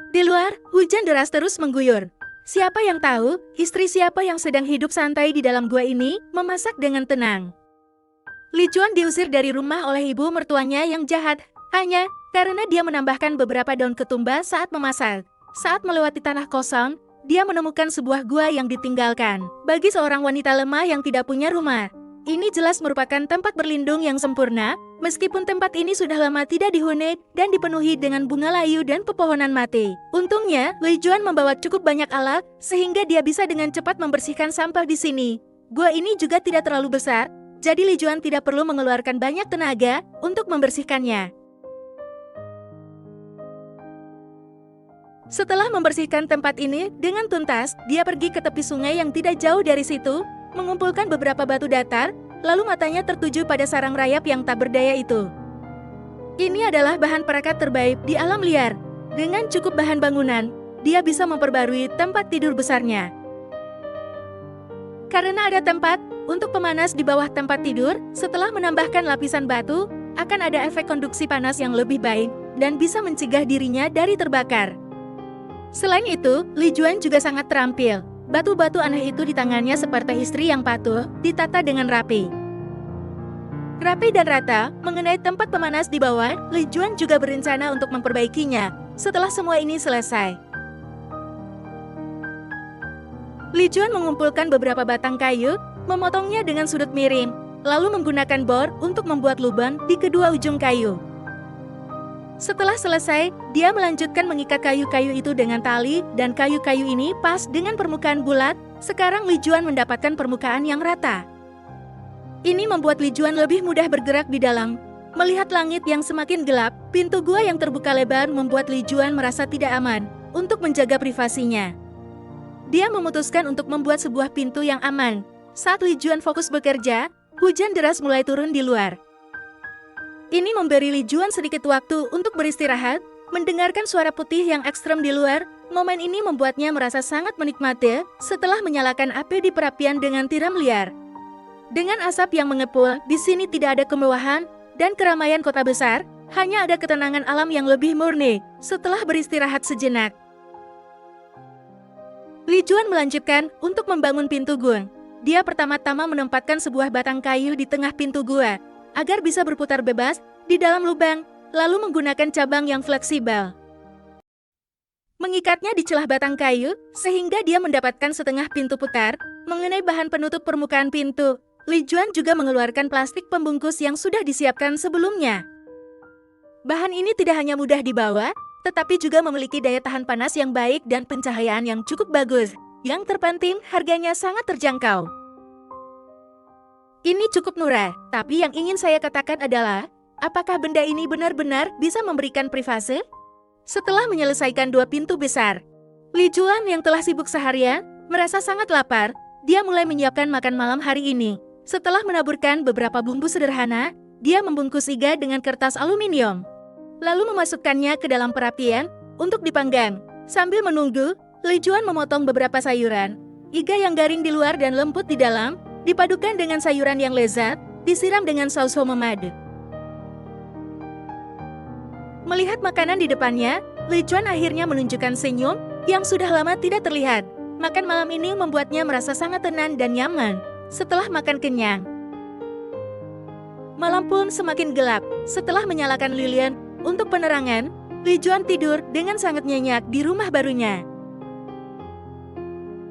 Di luar, hujan deras terus mengguyur. Siapa yang tahu, istri siapa yang sedang hidup santai di dalam gua ini, memasak dengan tenang. Li Juan diusir dari rumah oleh ibu mertuanya yang jahat, hanya karena dia menambahkan beberapa daun ketumbar saat memasak. Saat melewati tanah kosong, dia menemukan sebuah gua yang ditinggalkan. Bagi seorang wanita lemah yang tidak punya rumah, ini jelas merupakan tempat berlindung yang sempurna, meskipun tempat ini sudah lama tidak dihuni dan dipenuhi dengan bunga layu dan pepohonan mati. Untungnya, Li Juan membawa cukup banyak alat, sehingga dia bisa dengan cepat membersihkan sampah di sini. Gua ini juga tidak terlalu besar, jadi Li Juan tidak perlu mengeluarkan banyak tenaga untuk membersihkannya. Setelah membersihkan tempat ini dengan tuntas, dia pergi ke tepi sungai yang tidak jauh dari situ, mengumpulkan beberapa batu datar, lalu matanya tertuju pada sarang rayap yang tak berdaya itu. Ini adalah bahan perekat terbaik di alam liar. Dengan cukup bahan bangunan, dia bisa memperbarui tempat tidur besarnya. Karena ada tempat untuk pemanas di bawah tempat tidur, setelah menambahkan lapisan batu, akan ada efek konduksi panas yang lebih baik dan bisa mencegah dirinya dari terbakar. Selain itu, Li Juan juga sangat terampil. Batu-batu aneh itu di tangannya seperti istri yang patuh, ditata dengan rapi. Rapi dan rata, mengenai tempat pemanas di bawah, Li Juan juga berencana untuk memperbaikinya. Setelah semua ini selesai, Li Juan mengumpulkan beberapa batang kayu, memotongnya dengan sudut miring, lalu menggunakan bor untuk membuat lubang di kedua ujung kayu. Setelah selesai, dia melanjutkan mengikat kayu-kayu itu dengan tali, dan kayu-kayu ini pas dengan permukaan bulat. Sekarang Li Juan mendapatkan permukaan yang rata. Ini membuat Li Juan lebih mudah bergerak di dalam. Melihat langit yang semakin gelap, pintu gua yang terbuka lebar membuat Li Juan merasa tidak aman untuk menjaga privasinya. Dia memutuskan untuk membuat sebuah pintu yang aman. Saat Li Juan fokus bekerja, hujan deras mulai turun di luar. Ini memberi Li Juan sedikit waktu untuk beristirahat, mendengarkan suara putih yang ekstrem di luar. Momen ini membuatnya merasa sangat menikmati setelah menyalakan api di perapian dengan tiram liar. Dengan asap yang mengepul, di sini tidak ada kemewahan dan keramaian kota besar, hanya ada ketenangan alam yang lebih murni. Setelah beristirahat sejenak, Li Juan melanjutkan untuk membangun pintu gua. Dia pertama-tama menempatkan sebuah batang kayu di tengah pintu gua, agar bisa berputar bebas di dalam lubang, lalu menggunakan cabang yang fleksibel. Mengikatnya di celah batang kayu, sehingga dia mendapatkan setengah pintu putar. Mengenai bahan penutup permukaan pintu, Li Juan juga mengeluarkan plastik pembungkus yang sudah disiapkan sebelumnya. Bahan ini tidak hanya mudah dibawa, tetapi juga memiliki daya tahan panas yang baik dan pencahayaan yang cukup bagus. Yang terpenting, harganya sangat terjangkau. Ini cukup murah, tapi yang ingin saya katakan adalah, apakah benda ini benar-benar bisa memberikan privasi? Setelah menyelesaikan dua pintu besar, Li Juan yang telah sibuk seharian, merasa sangat lapar. Dia mulai menyiapkan makan malam hari ini. Setelah menaburkan beberapa bumbu sederhana, dia membungkus iga dengan kertas aluminium, lalu memasukkannya ke dalam perapian untuk dipanggang. Sambil menunggu, Li Juan memotong beberapa sayuran. Iga yang garing di luar dan lembut di dalam, dipadukan dengan sayuran yang lezat, disiram dengan saus homemade. Melihat makanan di depannya, Li Juan akhirnya menunjukkan senyum yang sudah lama tidak terlihat. Makan malam ini membuatnya merasa sangat tenang dan nyaman. Setelah makan kenyang, malam pun semakin gelap. Setelah menyalakan lilin untuk penerangan, Li Juan tidur dengan sangat nyenyak di rumah barunya.